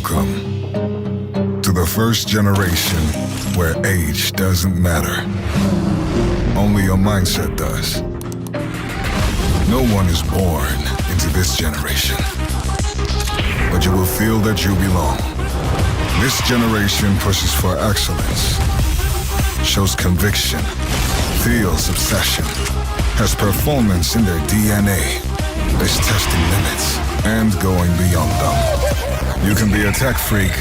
Welcome to the first generation where age doesn't matter. Only your mindset does. No one is born into this generation, but you will feel that you belong. This generation pushes for excellence, shows conviction, feels obsession, has performance in their DNA, is testing limits and going beyond them. You can be a tech freak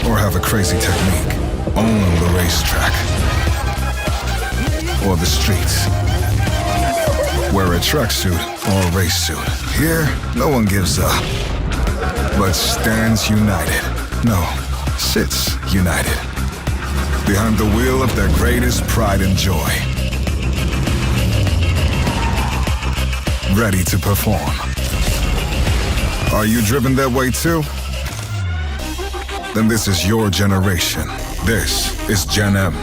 or have a crazy technique, own the racetrack or the streets. Wear a tracksuit or a race suit. Here, no one gives up, but stands united. No, sits united. Behind the wheel of their greatest pride and joy. Ready to perform. Are you driven that way too? Then this is your generation. This is Gen M.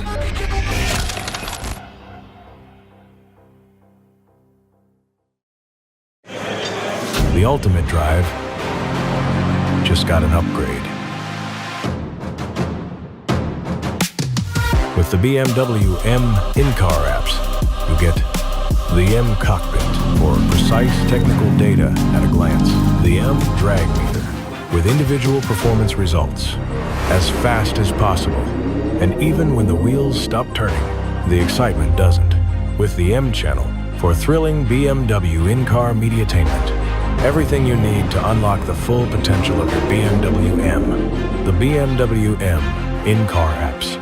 The ultimate drive just got an upgrade. With the BMW M in-car apps, you get the M cockpit for precise technical data at a glance. The M drag meter with individual performance results as fast as possible. And even when the wheels stop turning, the excitement doesn't. With the M channel for thrilling BMW in-car mediatainment. Everything you need to unlock the full potential of your BMW M. The BMW M in-car apps.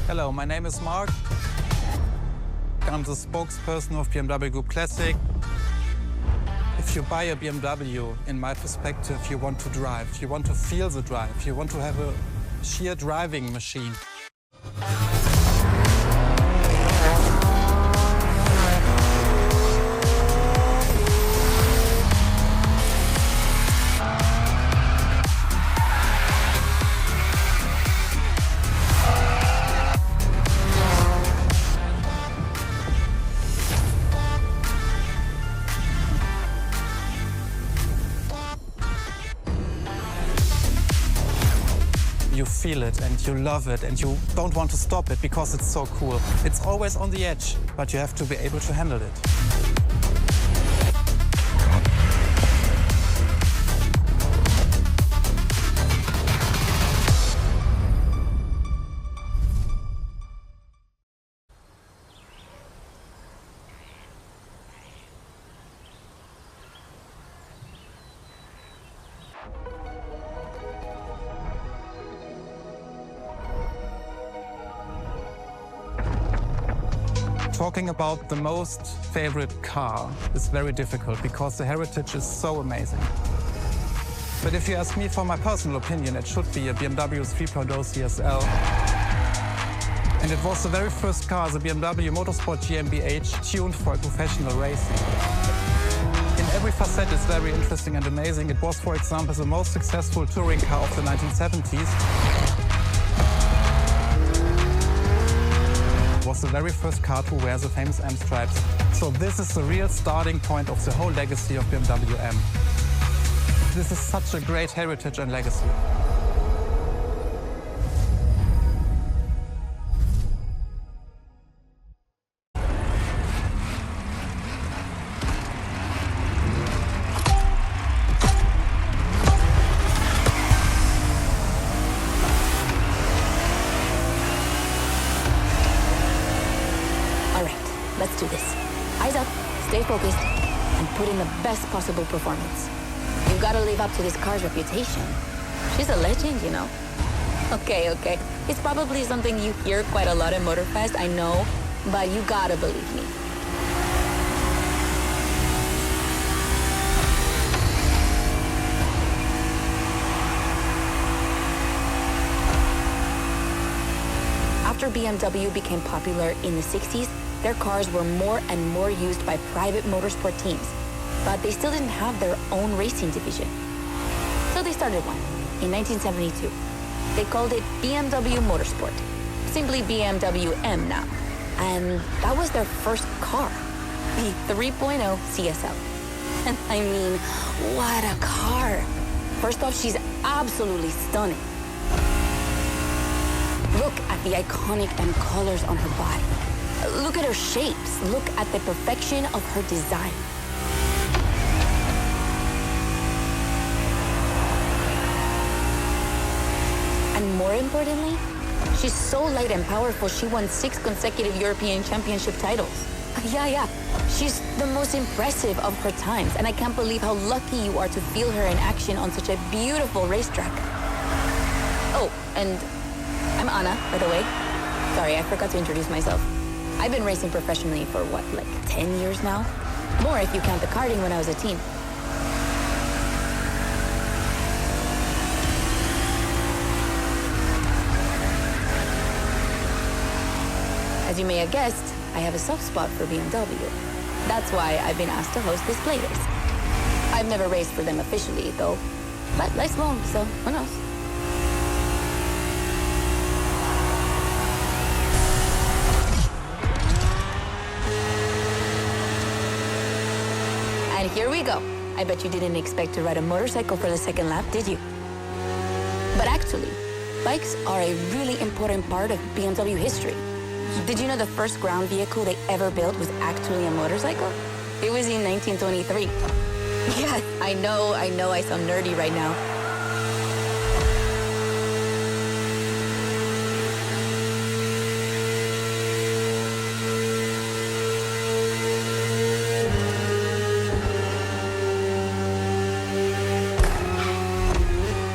Hello, my name is Mark. I'm the spokesperson of BMW Group Classic. If you buy a BMW, in my perspective, you want to drive. You want to feel the drive. You want to have a sheer driving machine. You feel it and you love it and you don't want to stop it because it's so cool. It's always on the edge, but you have to be able to handle it. Talking about the most favorite car is very difficult because the heritage is so amazing. But if you ask me for my personal opinion, it should be a BMW 3.0 CSL. And it was the very first car, the BMW Motorsport GmbH, tuned for professional racing. In every facet it's very interesting and amazing. It was, for example, the most successful touring car of the 1970s. Was the very first car to wear the famous M stripes. So this is the real starting point of the whole legacy of BMW M. This is such a great heritage and legacy. Let's do this. Eyes up, stay focused, and put in the best possible performance. You've got to live up to this car's reputation. She's a legend, you know. Okay. It's probably something you hear quite a lot at Motorfest, I know, but you gotta believe me. after BMW became popular in the 60s, their cars were more and more used by private motorsport teams, but they still didn't have their own racing division. So they started one in 1972. They called it BMW Motorsport, simply BMW M now. And that was their first car, the 3.0 CSL. And I mean, what a car. First off, she's absolutely stunning. Look at the iconic M colors on her body. Look at her shapes. Look at the perfection of her design. And more importantly, she's so light and powerful, she won 6 consecutive European Championship titles. Yeah. She's the most impressive of her times, and I can't believe how lucky you are to feel her in action on such a beautiful racetrack. Oh, and I'm Anna, by the way. Sorry, I forgot to introduce myself. I've been racing professionally for what, like 10 years now? More if you count the karting when I was a teen. As you may have guessed, I have a soft spot for BMW. That's why I've been asked to host this play race. I've never raced for them officially, though. But life's long, so who knows? And here we go. I bet you didn't expect to ride a motorcycle for the second lap, did you? But actually, bikes are a really important part of BMW history. Did you know the first ground vehicle they ever built was actually a motorcycle? It was in 1923. Yeah, I know I sound nerdy right now.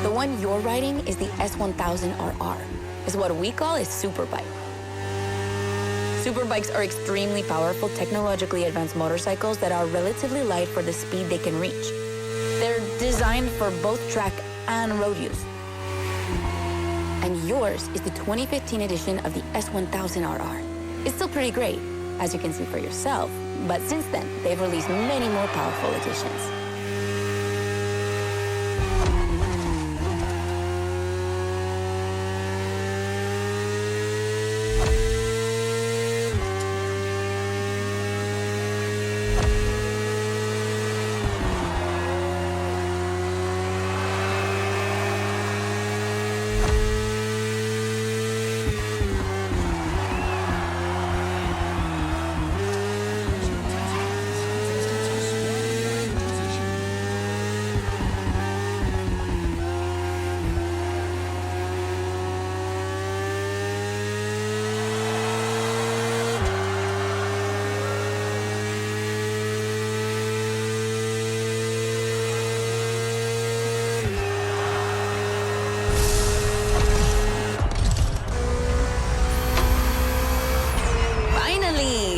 The one you're riding is the S1000RR. It's what we call a superbike. Superbikes are extremely powerful, technologically advanced motorcycles that are relatively light for the speed they can reach. They're designed for both track and road use. And yours is the 2015 edition of the S1000RR. It's still pretty great, as you can see for yourself, but since then, they've released many more powerful editions.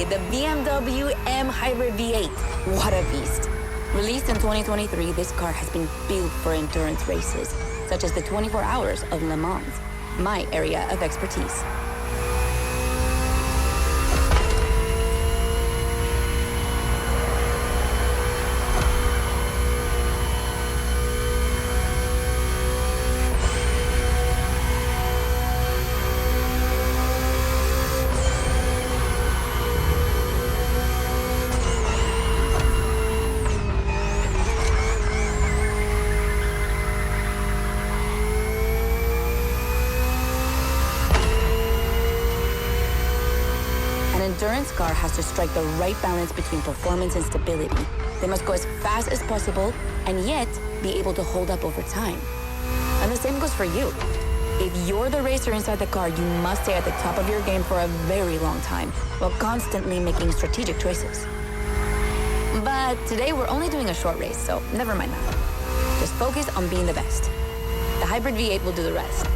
The BMW M Hybrid V8. What a beast. Released in 2023, this car has been built for endurance races, such as the 24 Hours of Le Mans, my area of expertise. An endurance car has to strike the right balance between performance and stability. They must go as fast as possible and yet be able to hold up over time. And the same goes for you. If you're the racer inside the car, you must stay at the top of your game for a very long time while constantly making strategic choices. But today we're only doing a short race, so never mind that. Just focus on being the best. The Hybrid V8 will do the rest.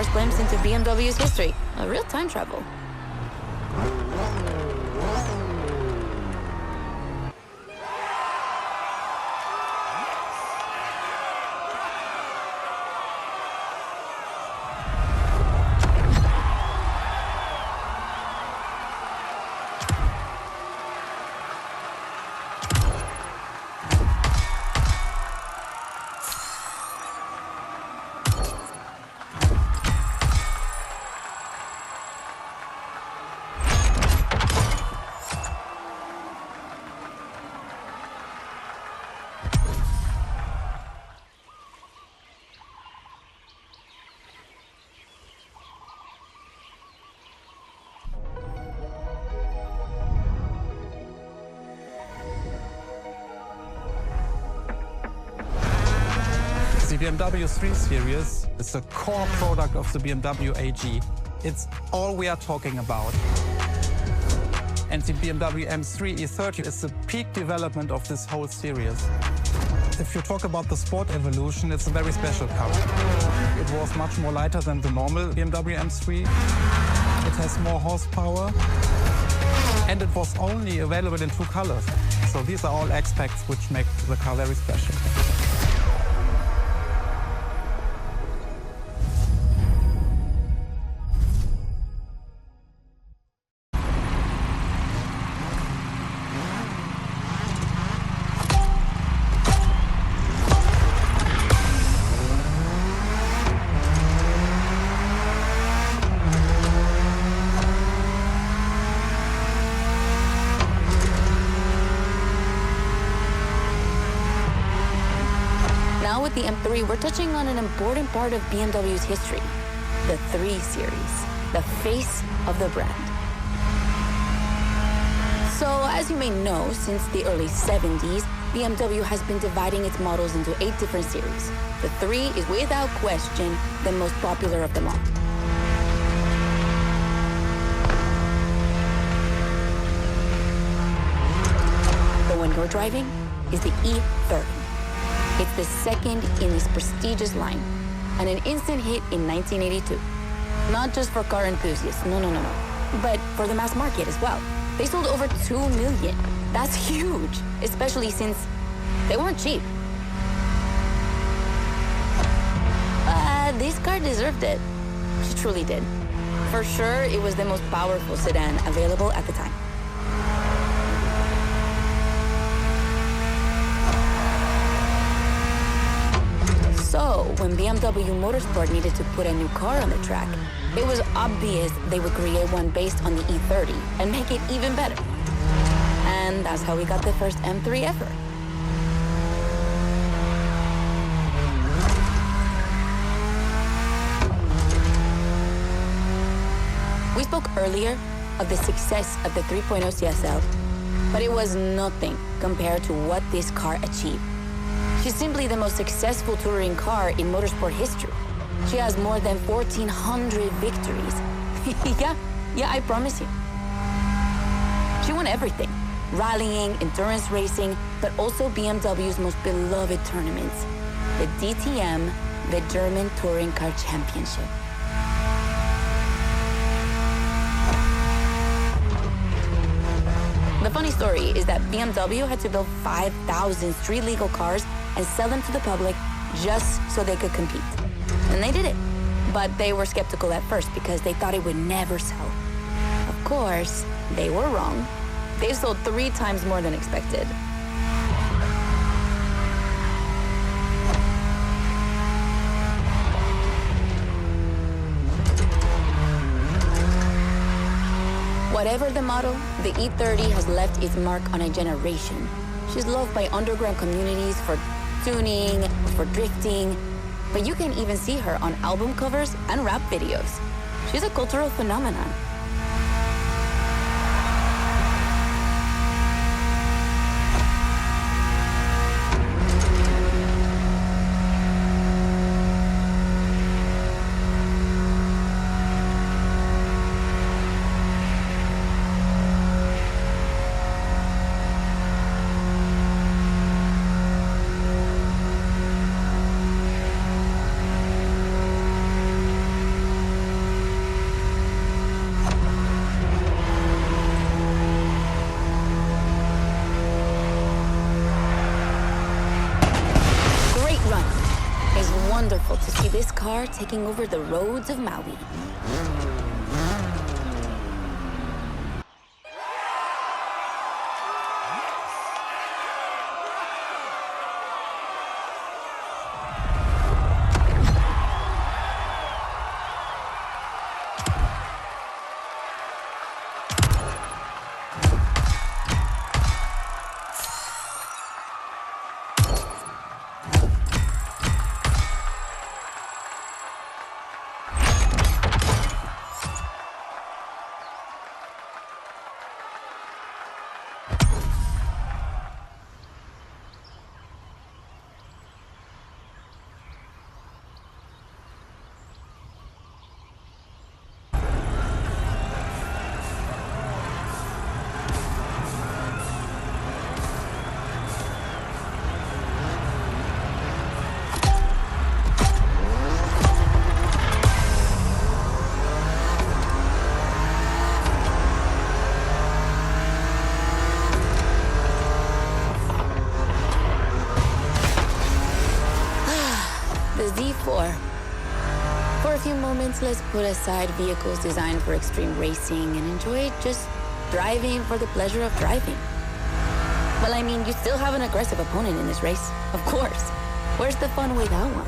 first glimpse into BMW's history. A real time travel. The BMW 3 Series is a core product of the BMW AG. It's all we are talking about. And the BMW M3 E30 is the peak development of this whole series. If you talk about the sport evolution, it's a very special car. It was much more lighter than the normal BMW M3. It has more horsepower. And it was only available in 2 colors. So these are all aspects which make the car very special. Now with the M3, we're touching on an important part of BMW's history, the 3 Series, the face of the brand. So as you may know, since the early 70s, BMW has been dividing its models into 8 different series. The 3 is without question the most popular of them all. The one you're driving is the E30. It's the second in this prestigious line, and an instant hit in 1982. Not just for car enthusiasts, no, but for the mass market as well. They sold over 2 million. That's huge, especially since they weren't cheap. This car deserved it. She truly did. For sure, it was the most powerful sedan available at the time. So, when BMW Motorsport needed to put a new car on the track, it was obvious they would create one based on the E30 and make it even better. And that's how we got the first M3 ever. We spoke earlier of the success of the 3.0 CSL, but it was nothing compared to what this car achieved. She's simply the most successful touring car in motorsport history. She has more than 1,400 victories. Yeah, I promise you. She won everything. Rallying, endurance racing, but also BMW's most beloved tournaments. The DTM, the German Touring Car Championship. The funny story is that BMW had to build 5,000 street-legal cars and sell them to the public just so they could compete. And they did it. But they were skeptical at first because they thought it would never sell. Of course, they were wrong. They've sold 3 times more than expected. Whatever the model, the E30 has left its mark on a generation. She's loved by underground communities for tuning, for drifting, but you can even see her on album covers and rap videos. She's a cultural phenomenon. car taking over the roads of Maui. For a few moments, let's put aside vehicles designed for extreme racing and enjoy just driving for the pleasure of driving. Well, I mean, you still have an aggressive opponent in this race, of course. Where's the fun without one?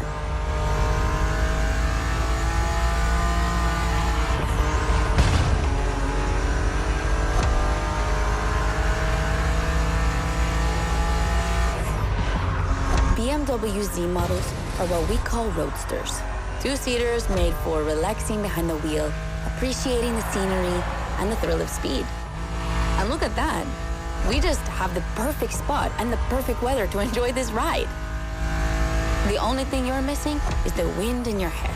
BMW Z models are what we call roadsters. Two-seaters made for relaxing behind the wheel, appreciating the scenery and the thrill of speed. And look at that. We just have the perfect spot and the perfect weather to enjoy this ride. The only thing you're missing is the wind in your hair.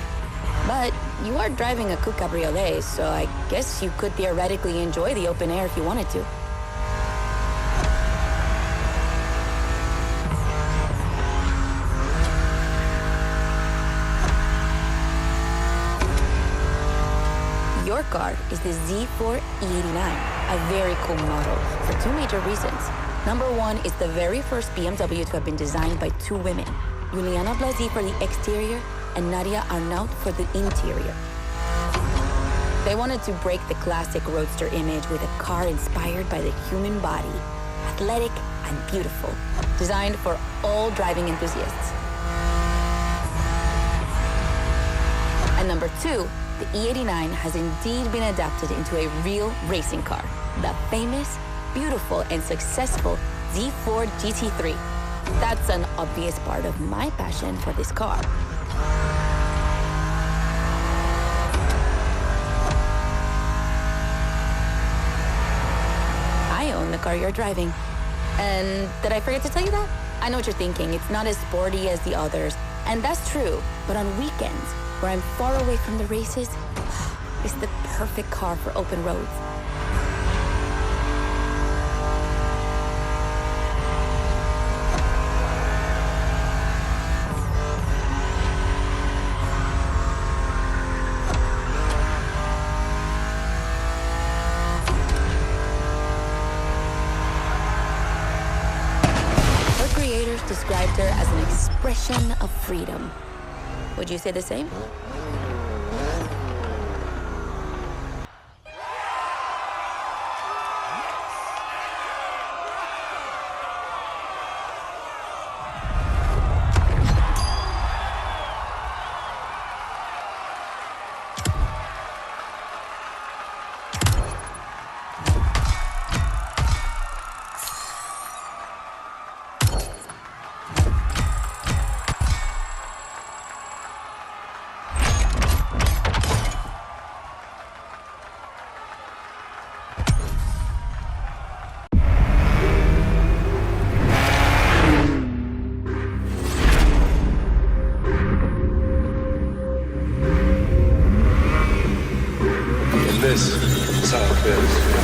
But you are driving a coupe cabriolet, so I guess you could theoretically enjoy the open air if you wanted to. Your car is the Z4 E89, a very cool model for two major reasons. Number one, it's the very first BMW to have been designed by two women, Juliana Blasi for the exterior and Nadia Arnaut for the interior. They wanted to break the classic roadster image with a car inspired by the human body, athletic and beautiful, designed for all driving enthusiasts. And number two, the E89 has indeed been adapted into a real racing car, the famous, beautiful, and successful Z4 GT3. That's an obvious part of my passion for this car. I own the car you're driving. And did I forget to tell you that? I know what you're thinking. It's not as sporty as the others. And that's true. But on weekends, where I'm far away from the races, it's the perfect car for open roads. Her creators described her as an expression of freedom. Would you say the same? This is how it feels.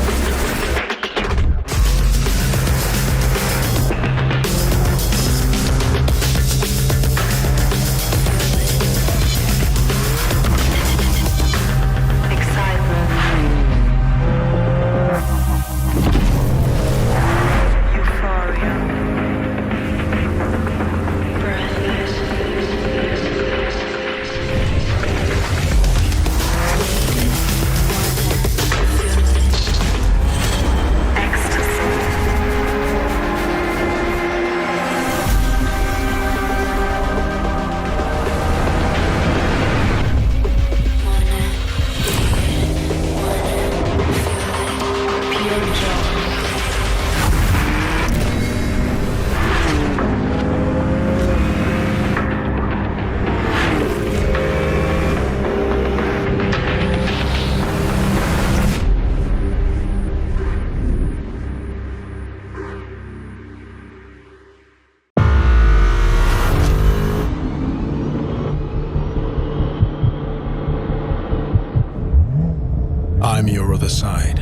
I'm your other side.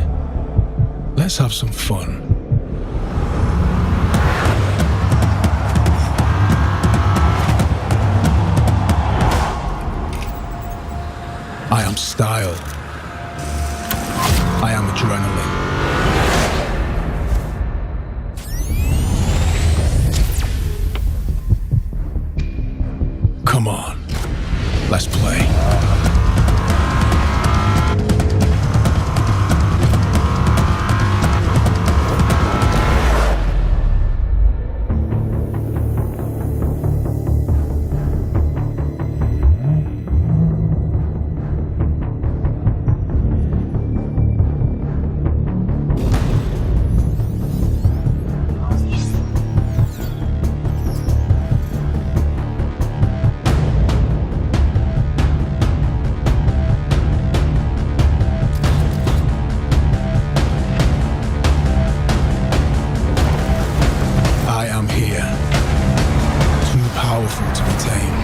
Let's have some fun. I am style. I am adrenaline. Come on, let's play. Powerful to be tamed.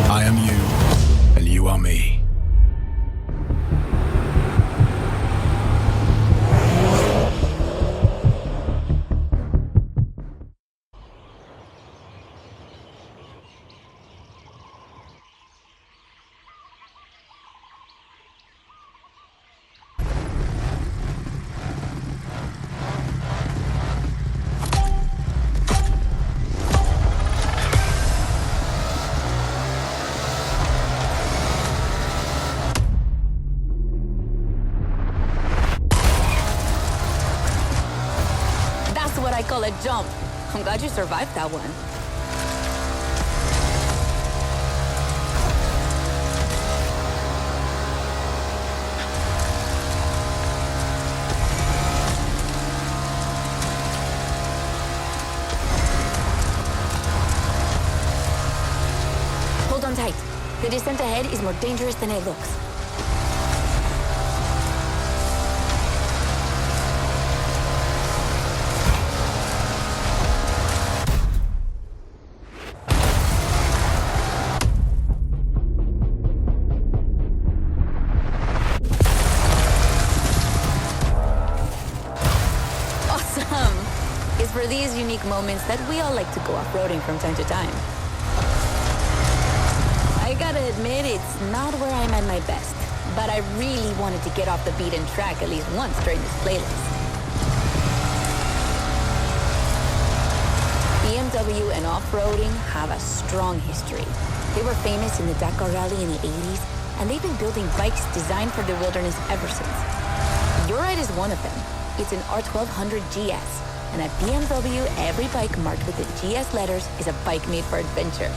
I am you, and you are me. What I call a jump. I'm glad you survived that one. Hold on tight. The descent ahead is more dangerous than it looks. It's for these unique moments that we all like to go off-roading from time to time. I gotta admit, it's not where I'm at my best, but I really wanted to get off the beaten track at least once during this playlist. BMW and off-roading have a strong history. They were famous in the Dakar Rally in the 80s, and they've been building bikes designed for the wilderness ever since. Your ride is one of them. It's an R1200 GS. And at BMW, every bike marked with the GS letters is a bike made for adventure.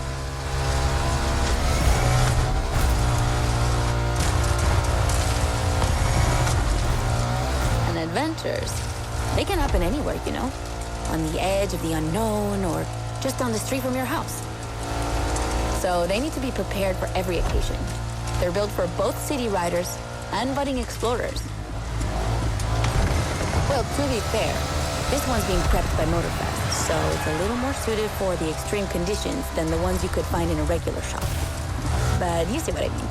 And adventures, they can happen anywhere, you know? On the edge of the unknown or just down the street from your house. So they need to be prepared for every occasion. They're built for both city riders and budding explorers. Well, to be fair, this one's being prepped by Motorfest, so it's a little more suited for the extreme conditions than the ones you could find in a regular shop. But you see what I mean.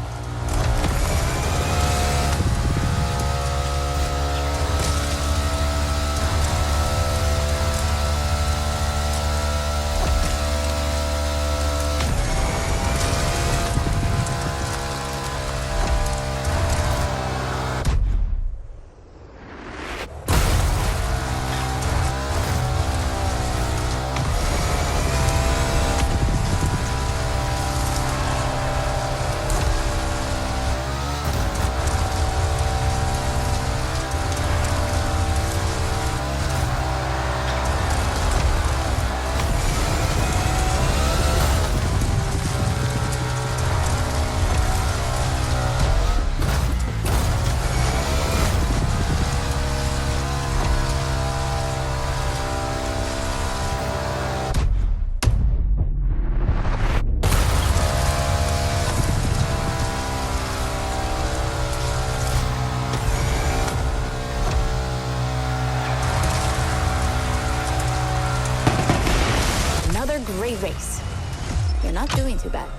too bad.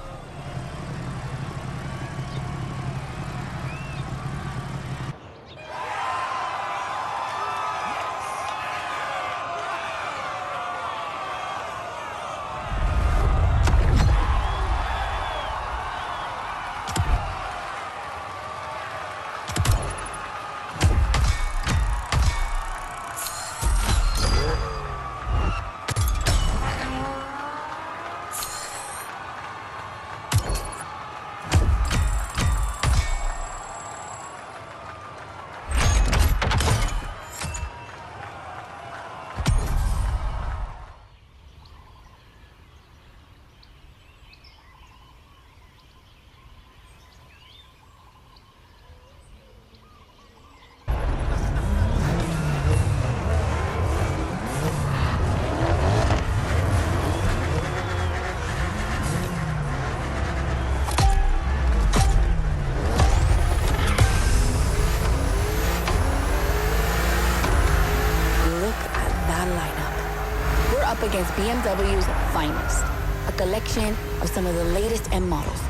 Against BMW's finest, a collection of some of the latest M models.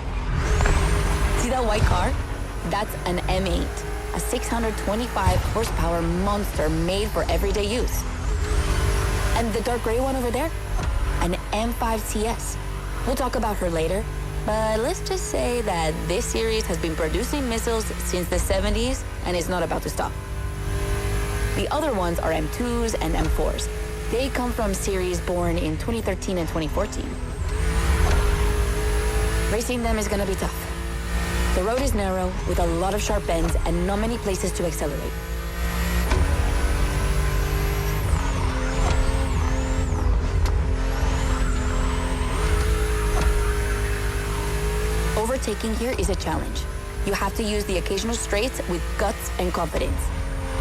See that white car? That's an M8, a 625 horsepower monster made for everyday use. And the dark gray one over there? An M5 CS. We'll talk about her later, but let's just say that this series has been producing missiles since the 70s and is not about to stop. The other ones are M2s and M4s. They come from series born in 2013 and 2014. Racing them is gonna be tough. The road is narrow with a lot of sharp bends and not many places to accelerate. Overtaking here is a challenge. You have to use the occasional straights with guts and confidence.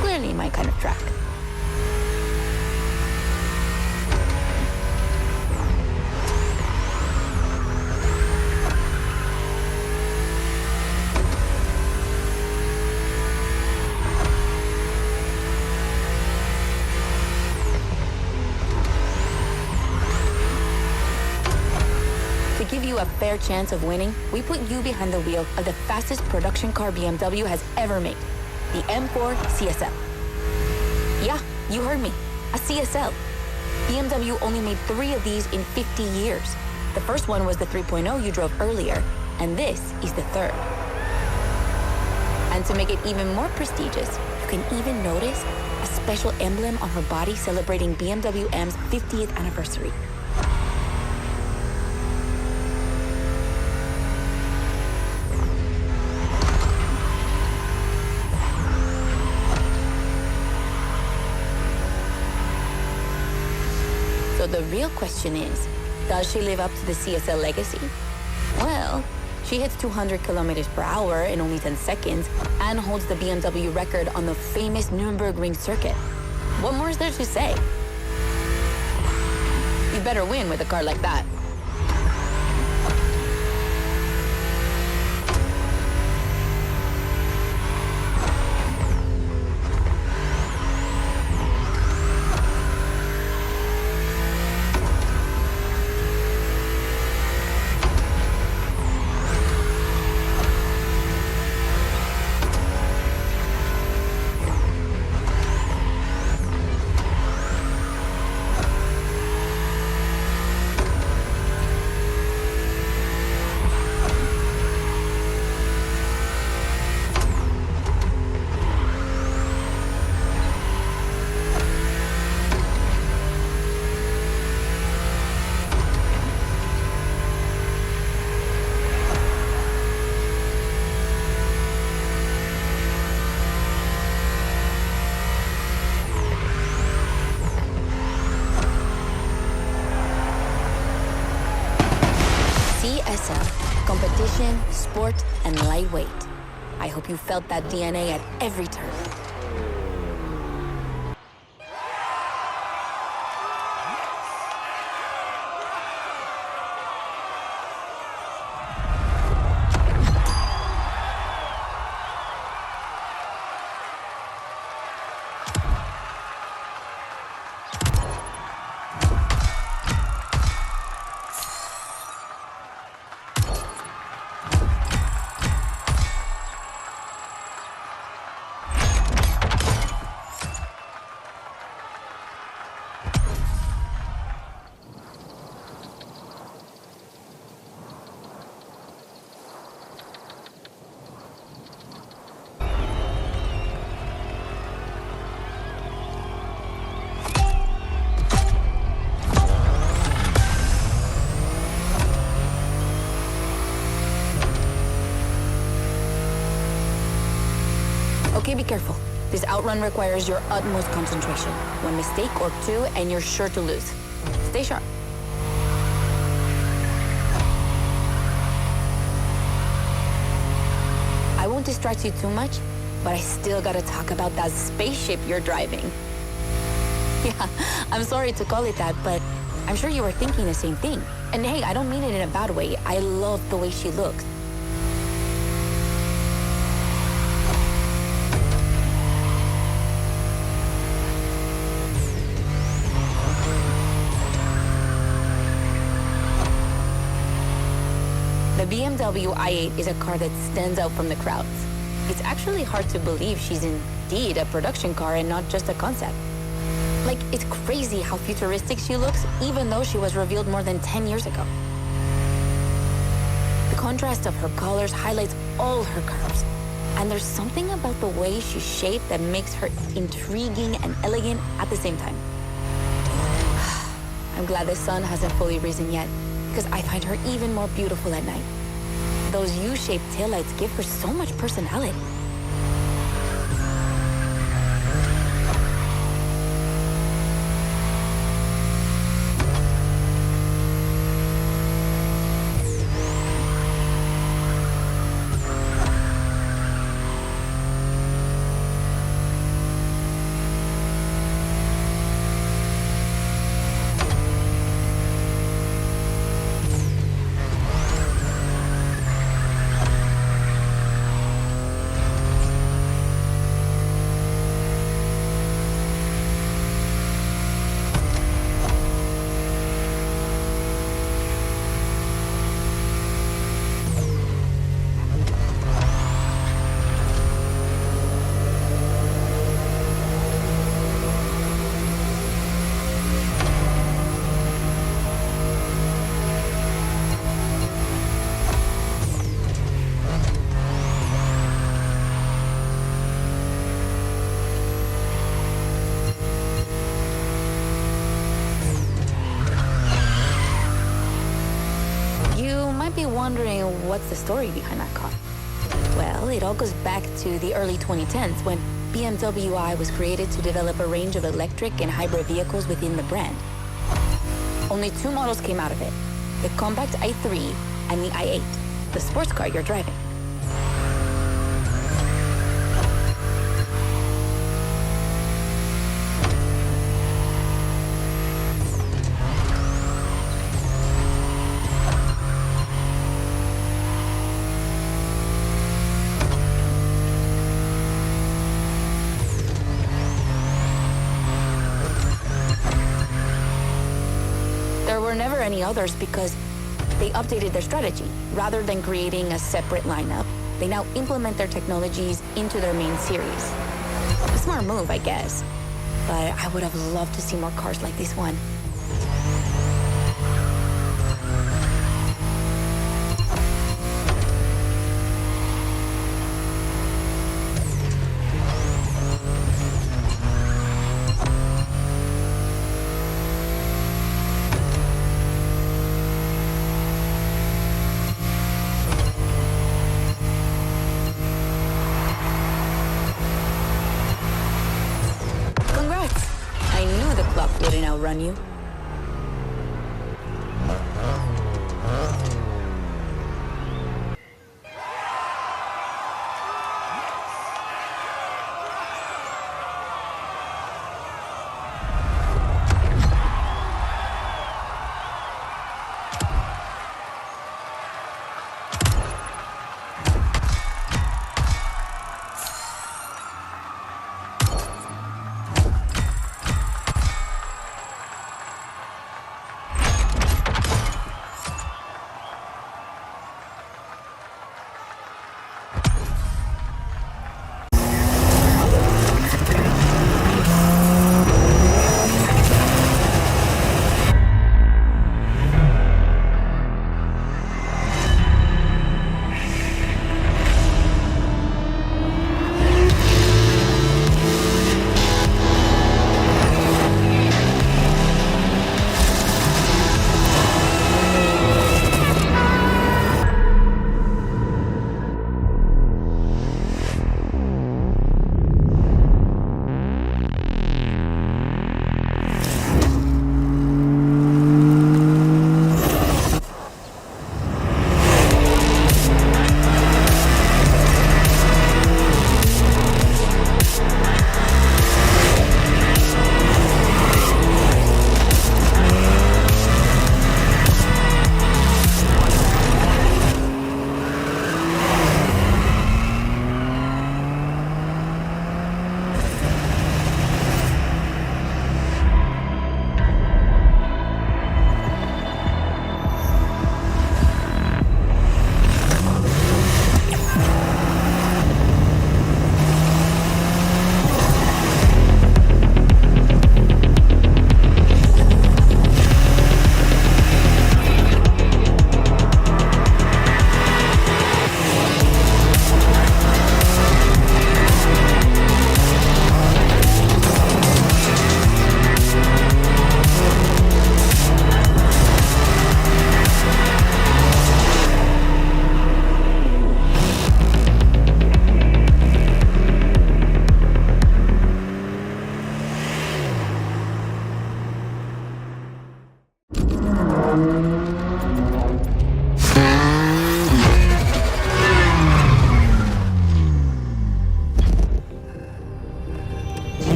Clearly my kind of track. Give you a fair chance of winning, we put you behind the wheel of the fastest production car BMW has ever made, the M4 CSL. Yeah, you heard me, a CSL. BMW only made 3 of these in 50 years. The first one was the 3.0 you drove earlier, and this is the third. And to make it even more prestigious, you can even notice a special emblem on her body celebrating BMW M's 50th anniversary. So the real question is, does she live up to the CSL legacy? Well, she hits 200 kilometers per hour in only 10 seconds and holds the BMW record on the famous Nürburgring circuit. What more is there to say? You better win with a car like that. Competition, sport, and lightweight. I hope you felt that DNA at every turn. Okay, be careful. This outrun requires your utmost concentration. One mistake or two, and you're sure to lose. Stay sharp. I won't distract you too much, but I still gotta talk about that spaceship you're driving. Yeah, I'm sorry to call it that, but I'm sure you were thinking the same thing. And hey, I don't mean it in a bad way. I love the way she looks. The BMW i8 is a car that stands out from the crowds. It's actually hard to believe she's indeed a production car and not just a concept. Like, it's crazy how futuristic she looks, even though she was revealed more than 10 years ago. The contrast of her colors highlights all her curves. And there's something about the way she's shaped that makes her intriguing and elegant at the same time. I'm glad the sun hasn't fully risen yet, because I find her even more beautiful at night. Those U-shaped taillights give her so much personality. Wondering what's the story behind that car? Well, it all goes back to the early 2010s when BMW i was created to develop a range of electric and hybrid vehicles within the brand. Only two models came out of it, the compact i3 and the i8, the sports car you're driving. Never any others because they updated their strategy. Rather than creating a separate lineup, they now implement their technologies into their main series. A smart move, I guess. But I would have loved to see more cars like this one. Wouldn't outrun you.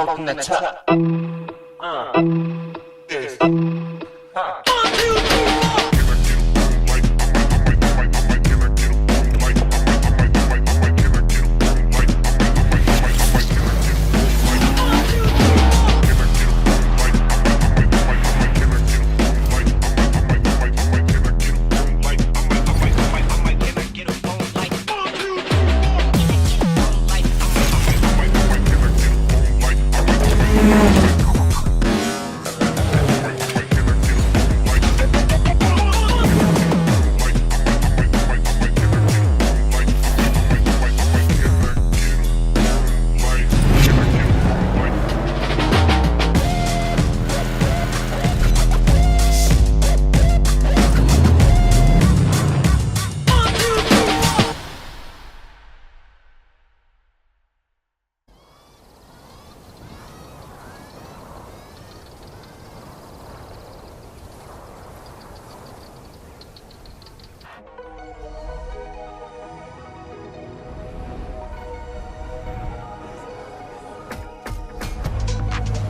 funk from the top. This.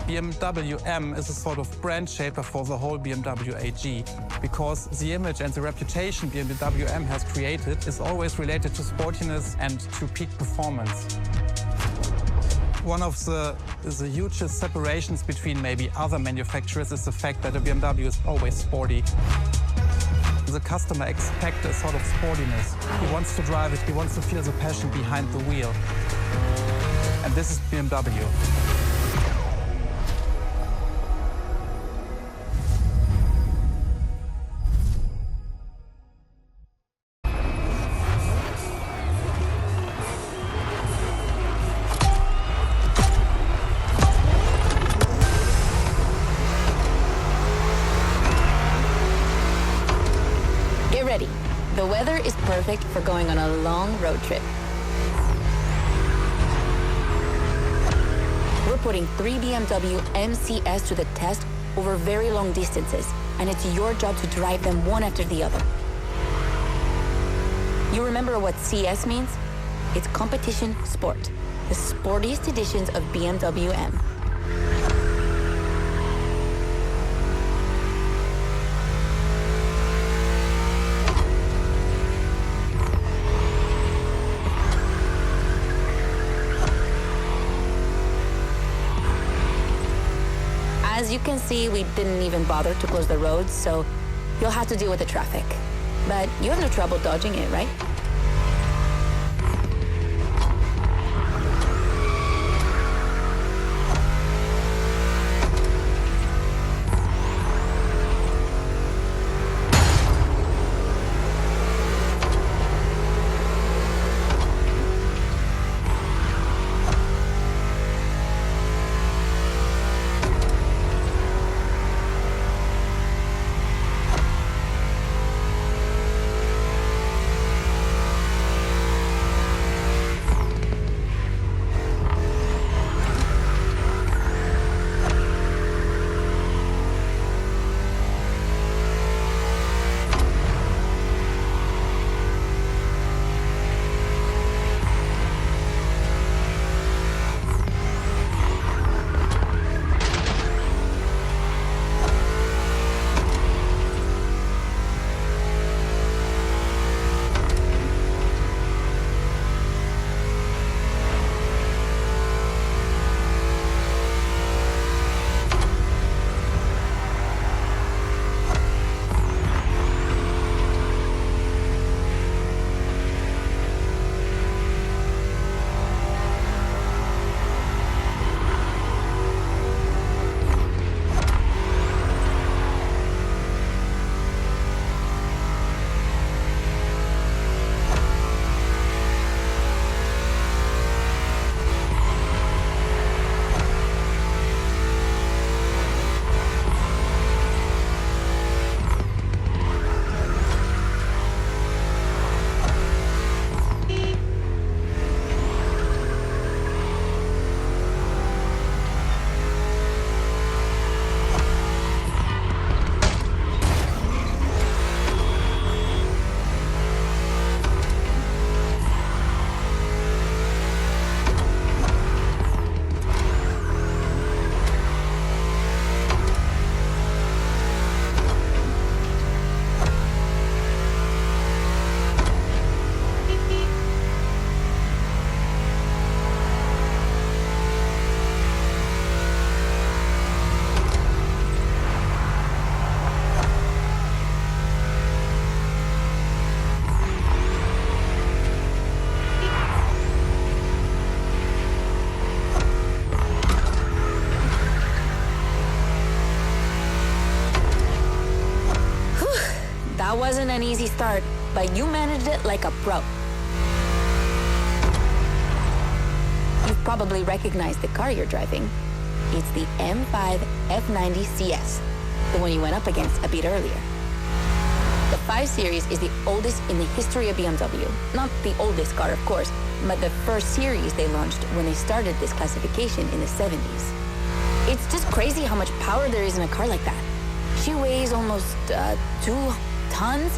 BMW M is a sort of brand shaper for the whole BMW AG, because the image and the reputation BMW M has created is always related to sportiness and to peak performance. One of the hugest separations between maybe other manufacturers is the fact that a BMW is always sporty. The customer expects a sort of sportiness. He wants to drive it, he wants to feel the passion behind the wheel. And this is BMW. Get ready. The weather is perfect for going on a long road trip. We're putting 3 BMW MCS to the test over very long distances, and it's your job to drive them one after the other. You remember what CS means? It's competition sport, the sportiest editions of BMW M. As you can see, we didn't even bother to close the roads, so you'll have to deal with the traffic. But you have no trouble dodging it, right? That wasn't an easy start, but you managed it like a pro. You've probably recognized the car you're driving. It's the M5 F90 CS, the one you went up against a bit earlier. The 5 Series is the oldest in the history of BMW. Not the oldest car, of course, but the first series they launched when they started this classification in the 70s. It's just crazy how much power there is in a car like that. She weighs almost 2 tons,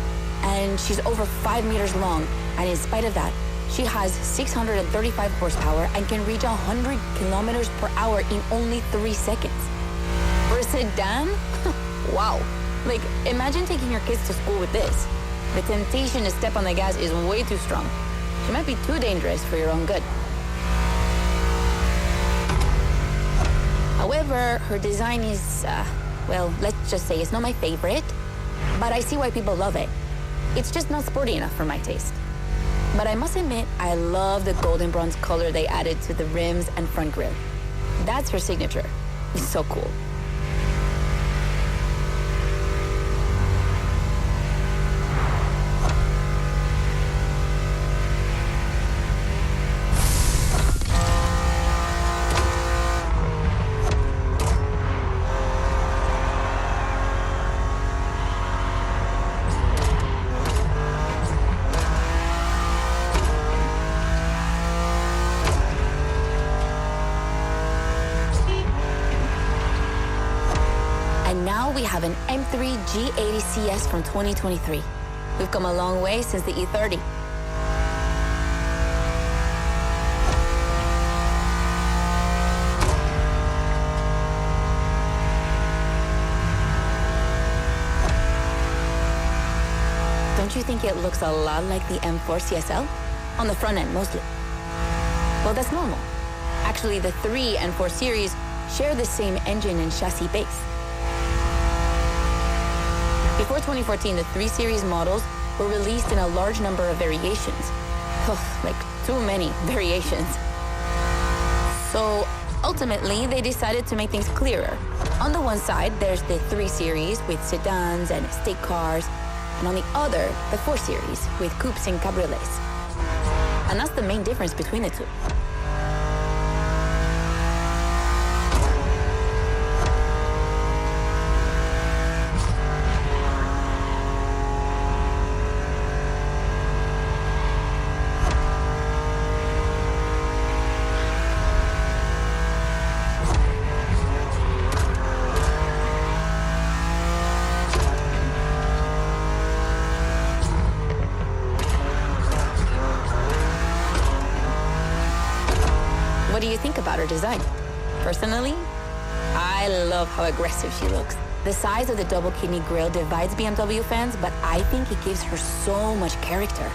and she's over 5 meters long. And in spite of that, she has 635 horsepower and can reach 100 kilometers per hour in only 3 seconds. For a sedan? Wow. Like, imagine taking your kids to school with this. The temptation to step on the gas is way too strong. She might be too dangerous for your own good. However, her design is, well, let's just say it's not my favorite, but I see why people love it. It's just not sporty enough for my taste. But I must admit, I love the golden bronze color they added to the rims and front grille. That's her signature. It's so cool. We have an M3 G80 CS from 2023. We've come a long way since the E30. Don't you think it looks a lot like the M4 CSL? On the front end, mostly. Well, that's normal. Actually, the 3 and 4 series share the same engine and chassis base. Before 2014, the 3 Series models were released in a large number of variations. Like, too many variations. So, ultimately, they decided to make things clearer. On the one side, there's the 3 Series with sedans and estate cars, and on the other, the 4 Series with coupes and cabriolets. And that's the main difference between the two. What do you think about her design? Personally, I love how aggressive she looks. The size of the double kidney grille divides BMW fans, but I think it gives her so much character.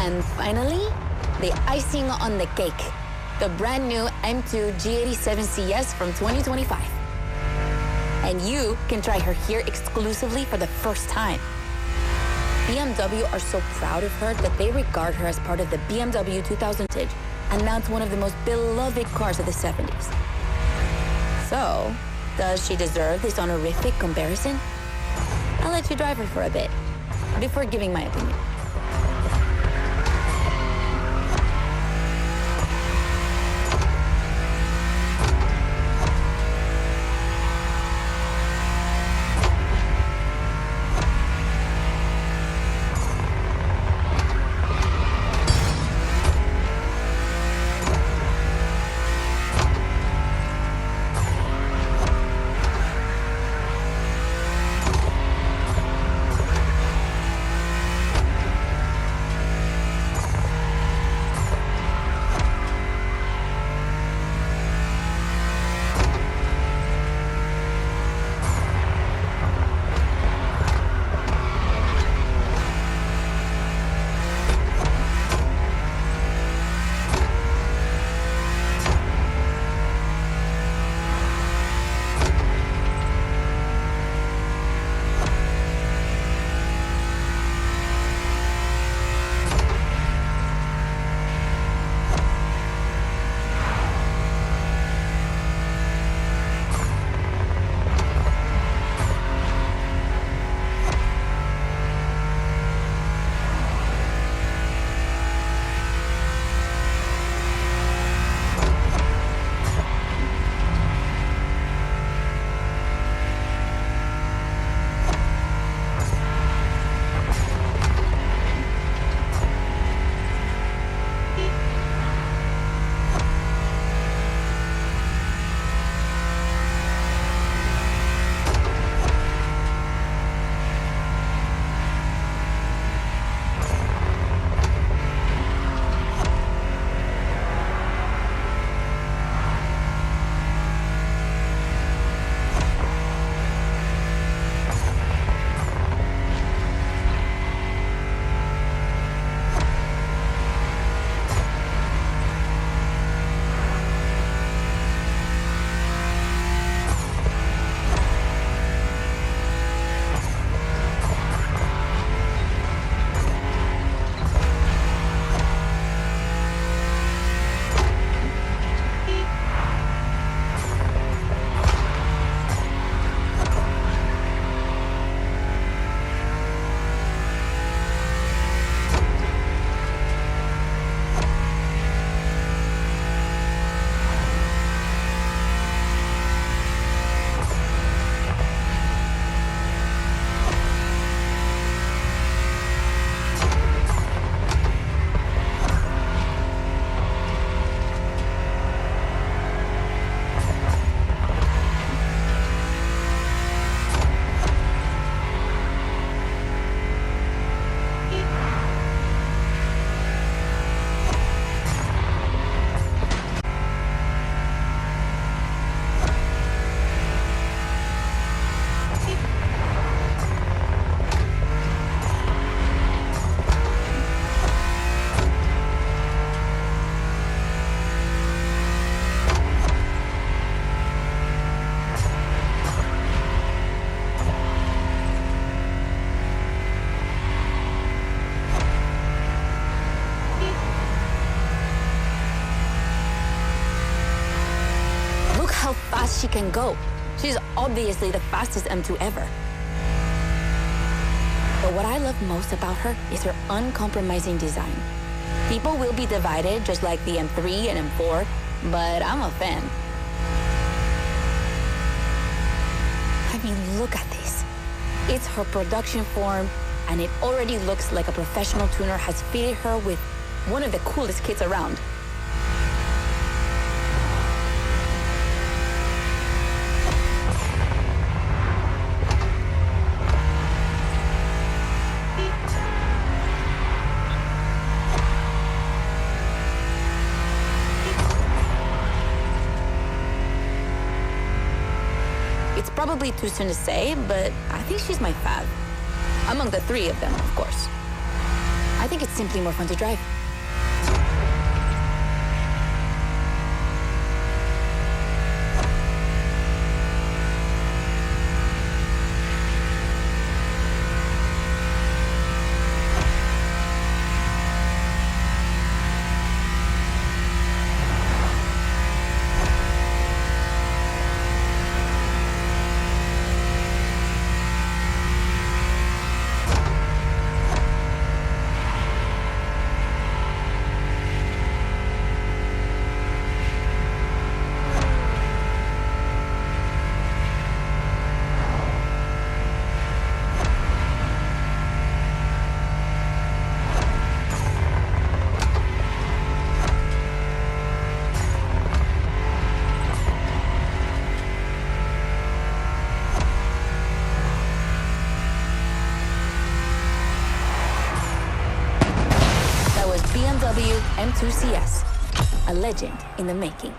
And finally, the icing on the cake. The brand new M2 G87 CS from 2025. And you can try her here exclusively for the first time. BMW are so proud of her that they regard her as part of the BMW 2000 vintage, and now it's one of the most beloved cars of the 70s. So, does she deserve this honorific comparison? I'll let you drive her for a bit, before giving my opinion. She can go. She's obviously the fastest M2 ever. But what I love most about her is her uncompromising design. People will be divided just like the M3 and M4, but I'm a fan. I mean, look at this. It's her production form, and it already looks like a professional tuner has fitted her with one of the coolest kits around. Probably too soon to say, but I think she's my fave. Among the three of them, of course. I think it's simply more fun to drive. BMW M2 CS, a legend in the making.